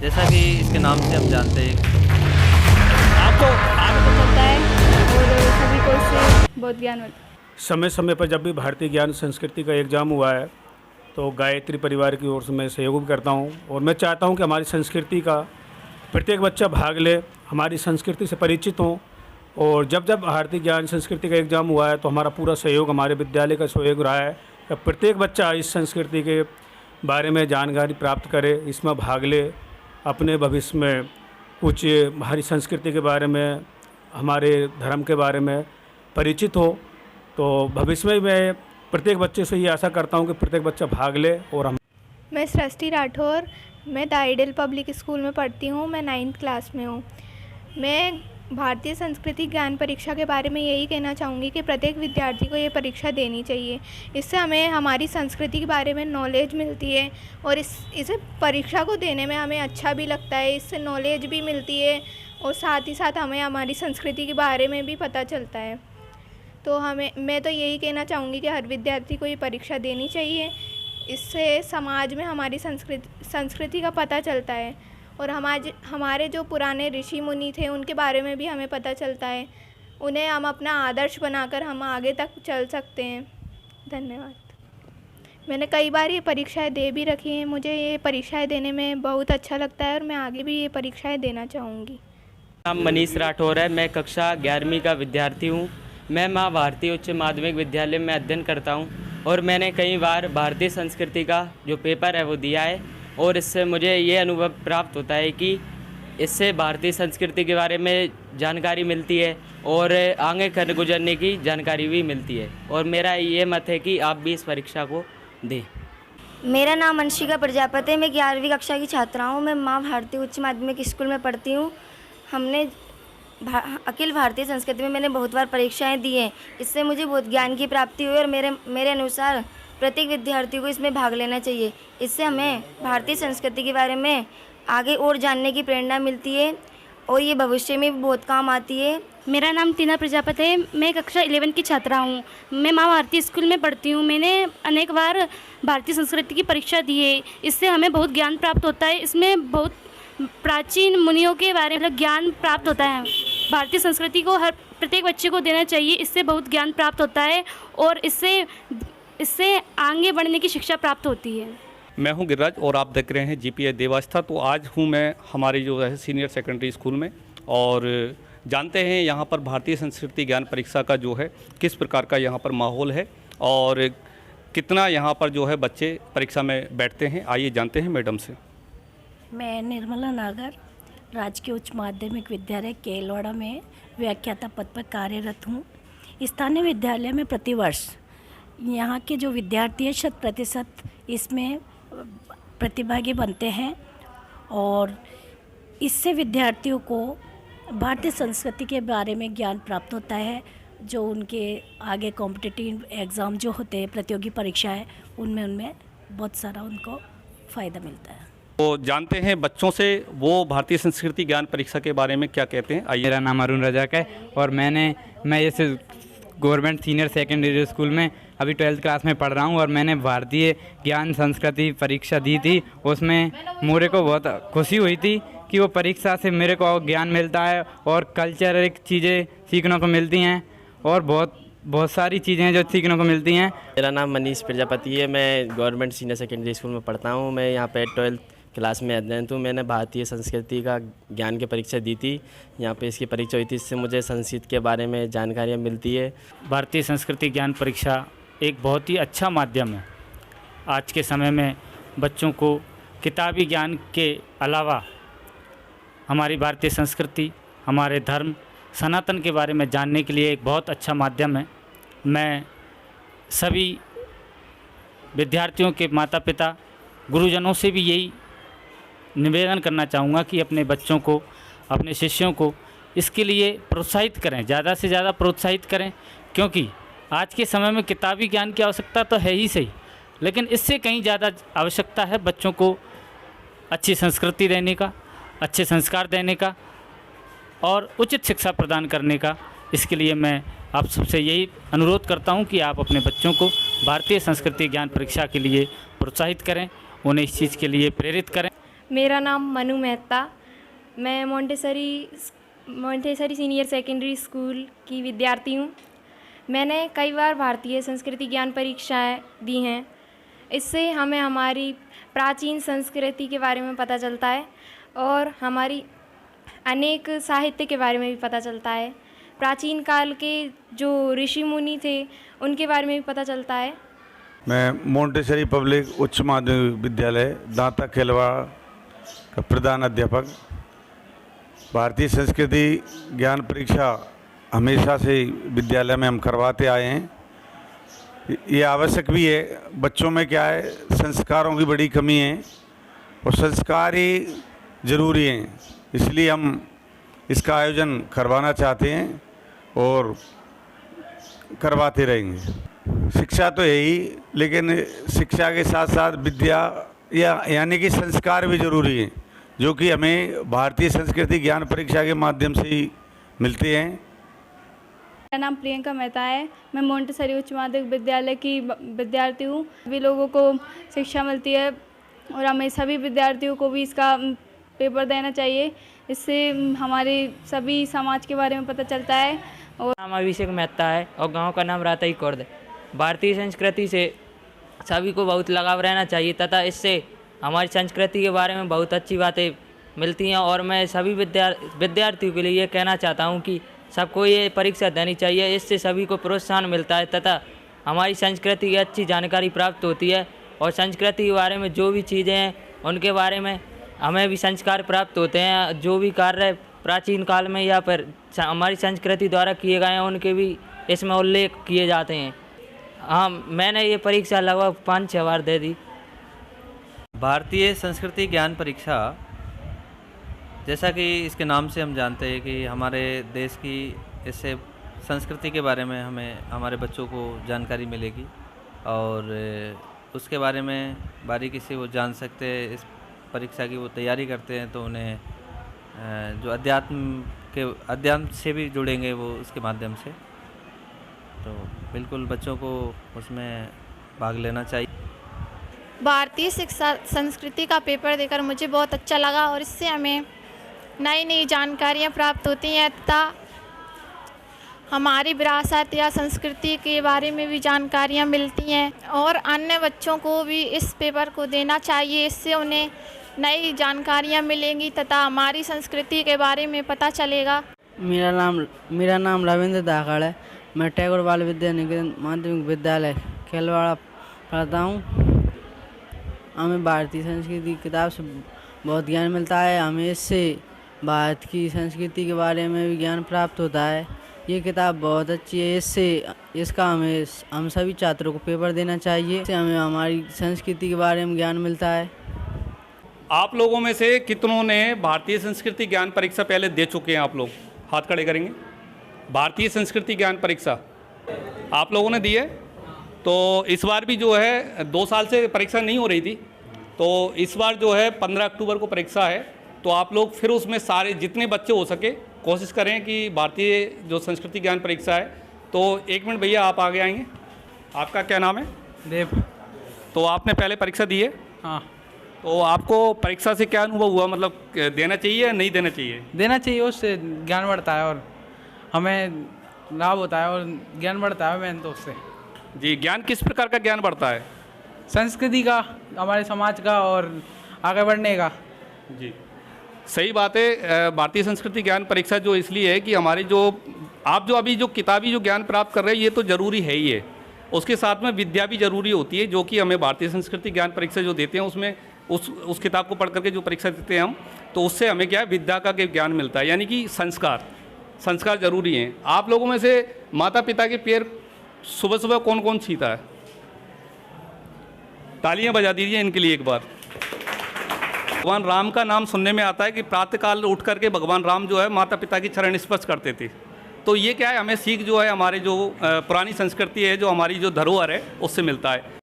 जैसा कि इसके नाम से हम जानते हैं। आपको पता चलता है और सभी को इससे बहुत ज्ञान होता है। समय समय पर जब भी भारतीय ज्ञान संस्कृति का एग्ज़ाम हुआ है तो गायत्री परिवार की ओर से मैं सहयोग भी करता हूँ और मैं चाहता हूँ कि हमारी संस्कृति का प्रत्येक बच्चा भाग ले, हमारी संस्कृति से परिचित हों। और जब जब भारतीय ज्ञान संस्कृति का एग्ज़ाम हुआ है तो हमारा पूरा सहयोग, हमारे विद्यालय का सहयोग रहा है कि प्रत्येक बच्चा इस संस्कृति के बारे में जानकारी प्राप्त करे, इसमें भाग ले, अपने भविष्य में कुछ हमारी संस्कृति के बारे में, हमारे धर्म के बारे में परिचित हो। तो भविष्य में मैं प्रत्येक बच्चे से ये आशा करता हूँ कि प्रत्येक बच्चा भाग ले। और हम मैं सृष्टि राठौर, मैं द आइडियल पब्लिक स्कूल में पढ़ती हूँ। मैं 9th क्लास में हूँ। मैं भारतीय संस्कृति ज्ञान परीक्षा के बारे में यही कहना चाहूँगी कि प्रत्येक विद्यार्थी को ये परीक्षा देनी चाहिए। इससे हमें हमारी संस्कृति के बारे में नॉलेज मिलती है और इसे परीक्षा को देने में हमें अच्छा भी लगता है। इससे नॉलेज भी मिलती है और साथ ही साथ हमें हमारी संस्कृति के बारे में भी पता चलता है। तो मैं तो यही कहना चाहूँगी कि हर विद्यार्थी को ये परीक्षा देनी चाहिए। इससे समाज में हमारी संस्कृति का पता चलता है और हमारे जो पुराने ऋषि मुनि थे उनके बारे में भी हमें पता चलता है। उन्हें हम अपना आदर्श बनाकर हम आगे तक चल सकते हैं। धन्यवाद। मैंने कई बार ये परीक्षाएं दे भी रखी हैं। मुझे ये परीक्षाएं देने में बहुत अच्छा लगता है और मैं आगे भी ये परीक्षाएं देना चाहूँगी। नाम मनीष राठौर है। मैं कक्षा 11वीं का विद्यार्थी हूँ। मैं माँ भारती उच्च माध्यमिक विद्यालय में अध्ययन करता हूँ और मैंने कई बार भारतीय संस्कृति का जो पेपर है वो दिया है और इससे मुझे ये अनुभव प्राप्त होता है कि इससे भारतीय संस्कृति के बारे में जानकारी मिलती है और आगे कर गुजरने की जानकारी भी मिलती है। और मेरा ये मत है कि आप भी इस परीक्षा को दें। मेरा नाम अंशिका प्रजापति है। मैं 11वीं कक्षा की छात्रा हूँ। मैं माँ भारती उच्च माध्यमिक स्कूल में पढ़ती हूँ। हमने अखिल भारतीय संस्कृति में मैंने बहुत बार परीक्षाएं दी हैं। इससे मुझे बहुत ज्ञान की प्राप्ति हुई और मेरे अनुसार प्रत्येक विद्यार्थी को इसमें भाग लेना चाहिए। इससे हमें भारतीय संस्कृति के बारे में आगे और जानने की प्रेरणा मिलती है और ये भविष्य में भी बहुत काम आती है। मेरा नाम टीना प्रजापति है। मैं कक्षा 11 की छात्रा हूँ। मैं माँ भारती स्कूल में पढ़ती हूँ। मैंने अनेक बार भारतीय संस्कृति की परीक्षा दी है। इससे हमें बहुत ज्ञान प्राप्त होता है। इसमें बहुत प्राचीन मुनियों के बारे में ज्ञान प्राप्त होता है। भारतीय संस्कृति को हर प्रत्येक बच्चे को देना चाहिए। इससे बहुत ज्ञान प्राप्त होता है और इससे आगे बढ़ने की शिक्षा प्राप्त होती है। मैं हूं गिरिराज और आप देख रहे हैं जीपीए देवास्था। तो आज हूं मैं हमारी जो है सीनियर सेकेंडरी स्कूल में और जानते हैं यहाँ पर भारतीय संस्कृति ज्ञान परीक्षा का जो है किस प्रकार का यहाँ पर माहौल है और कितना यहाँ पर जो है बच्चे परीक्षा में बैठते हैं। आइए जानते हैं मैडम से। मैं निर्मला नागर, राजकीय उच्च माध्यमिक विद्यालय केलवाड़ा में व्याख्याता पद पर कार्यरत हूँ। स्थानीय विद्यालय में प्रतिवर्ष यहाँ के जो विद्यार्थी हैं 100% इसमें प्रतिभागी बनते हैं और इससे विद्यार्थियों को भारतीय संस्कृति के बारे में ज्ञान प्राप्त होता है। जो उनके आगे कॉम्पिटिटिव एग्ज़ाम जो होते हैं, प्रतियोगी परीक्षाएं, उनमें बहुत सारा उनको फ़ायदा मिलता है। तो जानते हैं बच्चों से वो भारतीय संस्कृति ज्ञान परीक्षा के बारे में क्या कहते हैं। आइए। मेरा नाम अरुण रजाक है और मैं जैसे गवर्नमेंट सीनियर सेकेंडरी स्कूल में अभी 12th क्लास में पढ़ रहा हूँ और मैंने भारतीय ज्ञान संस्कृति परीक्षा दी थी। उसमें मेरे को बहुत खुशी हुई थी कि वो परीक्षा से मेरे को ज्ञान मिलता है और कल्चरल चीज़ें सीखने को मिलती हैं और बहुत सारी चीज़ें जो सीखने को मिलती हैं। मेरा नाम मनीष प्रजापति है। मैं गवर्नमेंट सीनियर सेकेंडरी स्कूल में पढ़ता हूँ। मैं यहाँ पे 12th क्लास में अध्ययन हूँ। मैंने भारतीय संस्कृति का ज्ञान की परीक्षा दी थी। यहाँ पे इसकी परीक्षा हुई थी। इससे मुझे संस्कृत के बारे में जानकारियाँ मिलती है। भारतीय संस्कृति ज्ञान परीक्षा एक बहुत ही अच्छा माध्यम है। आज के समय में बच्चों को किताबी ज्ञान के अलावा हमारी भारतीय संस्कृति, हमारे धर्म, सनातन के बारे में जानने के लिए एक बहुत अच्छा माध्यम है। मैं सभी विद्यार्थियों के माता पिता, गुरुजनों से भी यही निवेदन करना चाहूँगा कि अपने बच्चों को, अपने शिष्यों को इसके लिए प्रोत्साहित करें, ज़्यादा से ज़्यादा प्रोत्साहित करें। क्योंकि आज के समय में किताबी ज्ञान की आवश्यकता तो है ही सही, लेकिन इससे कहीं ज़्यादा आवश्यकता है बच्चों को अच्छी संस्कृति देने का, अच्छे संस्कार देने का और उचित शिक्षा प्रदान करने का। इसके लिए मैं आप सबसे यही अनुरोध करता हूं कि आप अपने बच्चों को भारतीय संस्कृति ज्ञान परीक्षा के लिए प्रोत्साहित करें, उन्हें इस चीज़ के लिए प्रेरित करें। मेरा नाम मनु मेहता। मैं मोंटेसरी सीनियर सेकेंडरी स्कूल की विद्यार्थी हूँ। मैंने कई बार भारतीय संस्कृति ज्ञान परीक्षाएं दी हैं। इससे हमें हमारी प्राचीन संस्कृति के बारे में पता चलता है और हमारी अनेक साहित्य के बारे में भी पता चलता है। प्राचीन काल के जो ऋषि मुनि थे उनके बारे में भी पता चलता है। मैं मोंटेसरी पब्लिक उच्च माध्यमिक विद्यालय दांता केलवा का प्रधान अध्यापक। भारतीय संस्कृति ज्ञान परीक्षा हमेशा से विद्यालय में हम करवाते आए हैं। ये आवश्यक भी है। बच्चों में क्या है, संस्कारों की बड़ी कमी है और संस्कार ही ज़रूरी हैं, इसलिए हम इसका आयोजन करवाना चाहते हैं और करवाते रहेंगे। शिक्षा तो है ही, लेकिन शिक्षा के साथ साथ विद्या यानी कि संस्कार भी ज़रूरी हैं, जो कि हमें भारतीय संस्कृति ज्ञान परीक्षा के माध्यम से ही मिलते हैं। मेरा नाम प्रियंका मेहता है। मैं मोंटेसरी उच्च माध्यमिक विद्यालय की विद्यार्थी हूँ। सभी लोगों को शिक्षा मिलती है और हमें सभी विद्यार्थियों को भी इसका पेपर देना चाहिए। इससे हमारे सभी समाज के बारे में पता चलता है। और नाम अभिषेक मेहता है और गांव का नाम राताई खुर्द। भारतीय संस्कृति से सभी को बहुत लगाव रहना चाहिए तथा इससे हमारी संस्कृति के बारे में बहुत अच्छी बातें मिलती हैं। और मैं सभी विद्यार्थियों के लिए ये कहना चाहता हूँ कि सबको ये परीक्षा देनी चाहिए। इससे सभी को प्रोत्साहन मिलता है तथा हमारी संस्कृति की अच्छी जानकारी प्राप्त होती है और संस्कृति के बारे में जो भी चीज़ें हैं उनके बारे में हमें भी संस्कार प्राप्त होते हैं। जो भी कार्य प्राचीन काल में या फिर हमारी संस्कृति द्वारा किए गए हैं उनके भी इसमें उल्लेख किए जाते हैं। हाँ, मैंने ये परीक्षा लगभग 5-6 बार दे दी। भारतीय संस्कृति ज्ञान परीक्षा, जैसा कि इसके नाम से हम जानते हैं कि हमारे देश की इससे संस्कृति के बारे में हमें हमारे बच्चों को जानकारी मिलेगी और उसके बारे में बारीकी से वो जान सकते हैं। इस परीक्षा की वो तैयारी करते हैं तो उन्हें जो अध्यात्म से भी जुड़ेंगे वो उसके माध्यम से, तो बिल्कुल बच्चों को उसमें भाग लेना चाहिए। भारतीय शिक्षा संस्कृति का पेपर देकर मुझे बहुत अच्छा लगा और इससे हमें नई नई जानकारियाँ प्राप्त होती हैं तथा हमारी विरासत या संस्कृति के बारे में भी जानकारियाँ मिलती हैं और अन्य बच्चों को भी इस पेपर को देना चाहिए। इससे उन्हें नई जानकारियाँ मिलेंगी तथा हमारी संस्कृति के बारे में पता चलेगा। मेरा नाम रविंद्र दाखड़ है। मैं टैगोर बाल विद्या निकेतन माध्यमिक विद्यालय खेलवाड़ा पढ़ता हूँ। हमें भारतीय संस्कृति की किताब से बहुत ज्ञान मिलता है। हमें इससे भारत की संस्कृति के बारे में भी ज्ञान प्राप्त होता है। ये किताब बहुत अच्छी है। इसका हम सभी छात्रों को पेपर देना चाहिए। इससे हमें हमारी संस्कृति के बारे में ज्ञान मिलता है। आप लोगों में से कितनों ने भारतीय संस्कृति ज्ञान परीक्षा पहले दे चुके हैं? आप लोग हाथ खड़े करेंगे। भारतीय संस्कृति ज्ञान परीक्षा आप लोगों ने दी है। तो इस बार भी जो है 2 साल से परीक्षा नहीं हो रही थी, तो इस बार जो है 15 अक्टूबर को परीक्षा है। तो आप लोग फिर उसमें सारे जितने बच्चे हो सके कोशिश करें कि भारतीय जो संस्कृति ज्ञान परीक्षा है। तो 1 मिनट भैया, आप आगे आएंगे। आपका क्या नाम है? देव। तो आपने पहले परीक्षा दी है? हाँ। तो आपको परीक्षा से क्या अनुभव हुआ? मतलब देना चाहिए या नहीं देना चाहिए? देना चाहिए, उससे ज्ञान बढ़ता है और हमें लाभ होता है और ज्ञान बढ़ता है। मैंने तो उससे जी, ज्ञान किस प्रकार का ज्ञान बढ़ता है? संस्कृति का, हमारे समाज का और आगे बढ़ने का। जी, सही बात है। भारतीय संस्कृति ज्ञान परीक्षा जो इसलिए है कि हमारे जो आप जो अभी जो किताबी जो ज्ञान प्राप्त कर रहे हैं ये तो ज़रूरी है ही है, उसके साथ में विद्या भी ज़रूरी होती है, जो कि हमें भारतीय संस्कृति ज्ञान परीक्षा जो देते हैं उसमें उस किताब को पढ़ करके जो परीक्षा देते हैं हम, तो उससे हमें क्या है, विद्या का ज्ञान मिलता है, यानी कि संस्कार ज़रूरी हैं। आप लोगों में से माता पिता के पैर सुबह सुबह कौन कौन छीता है? तालियां बजा दीजिए इनके लिए एक बार। भगवान राम का नाम सुनने में आता है कि प्रातःकाल उठ करके भगवान राम जो है माता पिता की चरण स्पर्श करते थे। तो ये क्या है, हमें सीख जो है हमारे जो पुरानी संस्कृति है, जो हमारी जो धरोहर है, उससे मिलता है।